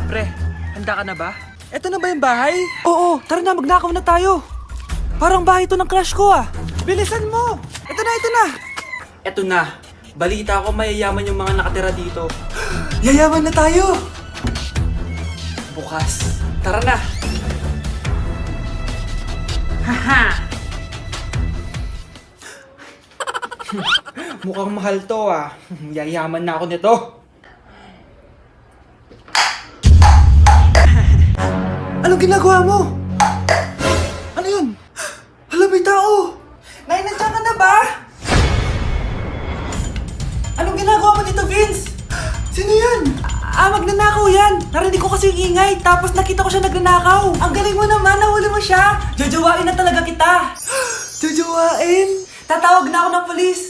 Pre, handa ka na ba? Eto na ba yung bahay? Oo, tara na, magnakaw na tayo. Parang bahay to ng crush ko ah. Bilisan mo! Ito na, ito na! Eto na. Balita ko mayayaman yung mga nakatira dito. Yayaman na tayo! Bukas. Tara na! Haha! Mukhang mahal to ah. Yayaman na ako nito. Anong ginagawa mo? Ano yun? Hala, may tao! Nay, nandiyan ka na ba? Anong ginagawa mo dito, Vince? Sino yan? Magnanakaw yan! Narinig ko kasi yung ingay, tapos nakita ko siya nagnanakaw. Ang galing mo naman, nahuli mo siya! Jojowain na talaga kita! Jojowain? Tatawag na ako ng polis!